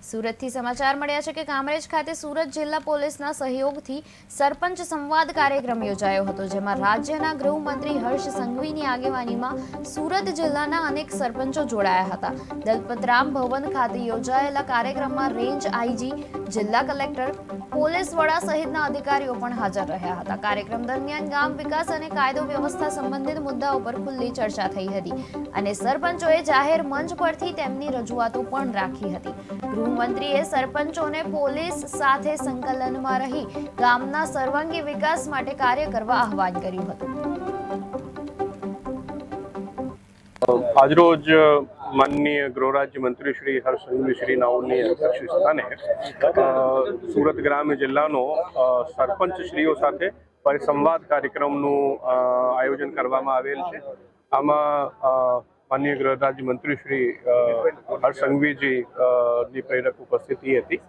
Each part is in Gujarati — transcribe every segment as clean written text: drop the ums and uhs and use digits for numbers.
સુરતથી સમાચાર મળ્યા છે કે કામરેજ ખાતે સુરત જિલ્લા પોલીસના સહયોગથી સરપંચ સંવાદ કાર્યક્રમ યોજાયો હતો, જેમાં રાજ્યના ગૃહમંત્રી હર્ષ સંઘવીની આગેવાનીમાં સુરત જિલ્લાના અનેક સરપંચો જોડાયા હતા। દલપતરામ ભવન ખાતે યોજાયેલા કાર્યક્રમમાં રેન્જ આઈજી, જિલ્લા કલેક્ટર, પોલીસ વડા સહિતના અધિકારીઓ પણ હાજર રહ્યા હતા। કાર્યક્રમ દરમિયાન ગામ વિકાસ અને કાયદો વ્યવસ્થા સંબંધિત મુદ્દાઓ પર ખુલ્લી ચર્ચા થઈ હતી અને સરપંચોએ જાહેર મંચ પરથી તેમની રજૂઆતો પણ રાખી હતી। ગૃહમંત્રીએ સરપંચોને પોલીસ સાથે સંકલનમાં રહી ગામના સર્વાંગી વિકાસ માટે કાર્ય કરવા આહવાન કર્યું હતું। આજરોજ માનનીય ગૃહ રાજ્ય મંત્રી શ્રી હર્ષ સંઘવી શ્રી નાઓની અધ્યક્ષસ્થાને સુરત ગ્રામ્ય જિલ્લાનો સરપંચશ્રીઓ સાથે પરિસંવાદ કાર્યક્રમનું આયોજન કરવામાં આવેલ છે। આમાં માનનીય ગૃહ રાજ્ય મંત્રી શ્રી હર્ષ સંઘવીજી ની પ્રેરક ઉપસ્થિતિ હતી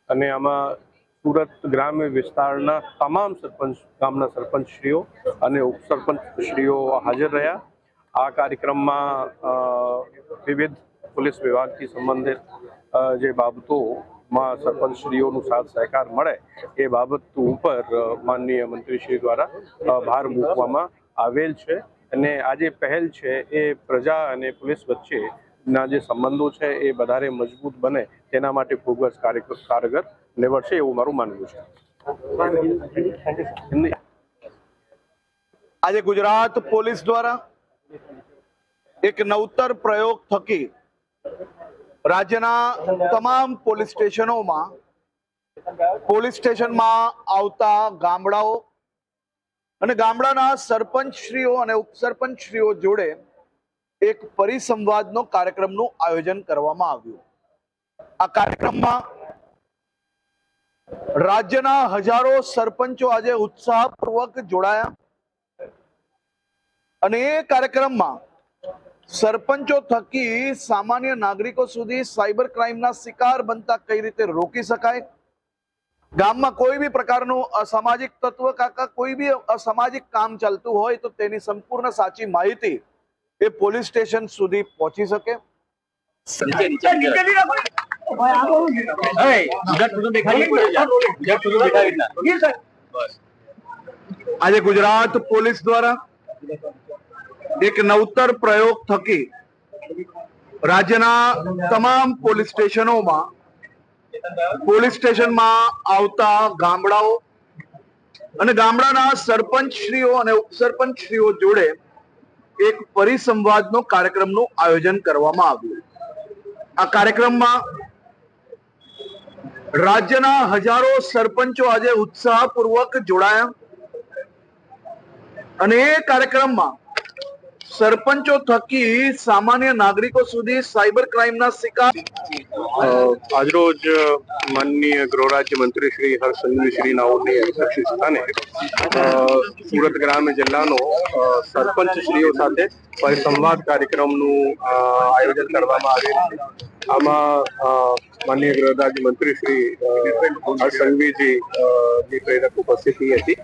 અને આમાં સુરત ગ્રામ્ય વિસ્તારના તમામ ગામના સરપંચશ્રીઓ અને ઉપસરપંચશ્રીઓ હાજર રહ્યા। આ કાર્યક્રમમાં વિવિધ પોલીસ વિભાગથી સંબંધિત જે બાબતોમાં સરપંચશ્રીઓનું સાથ સહકાર મળે એ બાબત ઉપર માનનીય મંત્રીશ્રી દ્વારા ભાર મૂકવામાં આવેલ છે અને આ જે પહેલ છે એ પ્રજા અને પોલીસ વચ્ચેના જે સંબંધો છે એ વધારે મજબૂત બને તેના માટે ખૂબ જ કારગર નીવડશે એવું મારું માનવું છે। आज गुजरात पोलीस द्वारा एक नवतर प्रयोग थकी राज्यना तमाम पोलीस स्टेशनों में आवता गामडाओ અને ગામડાના સરપંચશ્રીઓ અને ઉપસરપંચશ્રીઓ જોડે એક પરિસંવાદનો કાર્યક્રમનું આયોજન કરવામાં આવ્યું। આ કાર્યક્રમમાં રાજ્યના હજારો સરપંચો આજે ઉત્સાહપૂર્વક જોડાયા અને એ કાર્યક્રમમાં સરપંચો થકી સામાન્ય નાગરિકો સુધી સાયબર ક્રાઇમના શિકાર બનતા કઈ રીતે રોકી શકાય, ગામમાં કોઈ भी પ્રકારનું અસામાજિક તત્વ કાકા કોઈ भी અસામાજિક કામ ચાલતું હોય તો તેની સંપૂર્ણ સાચી માહિતી એ પોલીસ સ્ટેશન સુધી પહોંચી શકે। આજે ગુજરાત પોલીસ દ્વારા એક નવતર પ્રયોગ થકી રાજ્યના તમામ પોલીસ સ્ટેશનમાં આવતા ગામડાઓ અને ગામડાના સરપંચશ્રીઓ અને ઉપસરપંચશ્રીઓ જોડે એક પરિસંવાદનો કાર્યક્રમનું આયોજન કરવામાં આવ્યું। આ કાર્યક્રમમાં રાજ્યના હજારો સરપંચો આજે ઉત્સાહપૂર્વક જોડાયા અને એ કાર્યક્રમમાં સરપંચો થકી સામાન્ય નાગરિકો સુધી સાયબર ક્રાઇમના શિકાર આજરોજ માનનીય ગૃહ રાજ્ય મંત્રી શ્રી હર્ષ સંઘવી શ્રી નાઓની અધ્યક્ષસ્થાને સુરત ગ્રામ્ય જિલ્લાનો સરપંચશ્રીઓ સાથે પરિસંવાદ કાર્યક્રમનું આયોજન કરવામાં આવેલ છે। આમાં માનનીય ગૃહ રાજ્ય મંત્રી શ્રી હર્ષ સંઘવીજી ની પ્રેરક ઉપસ્થિતિ હતી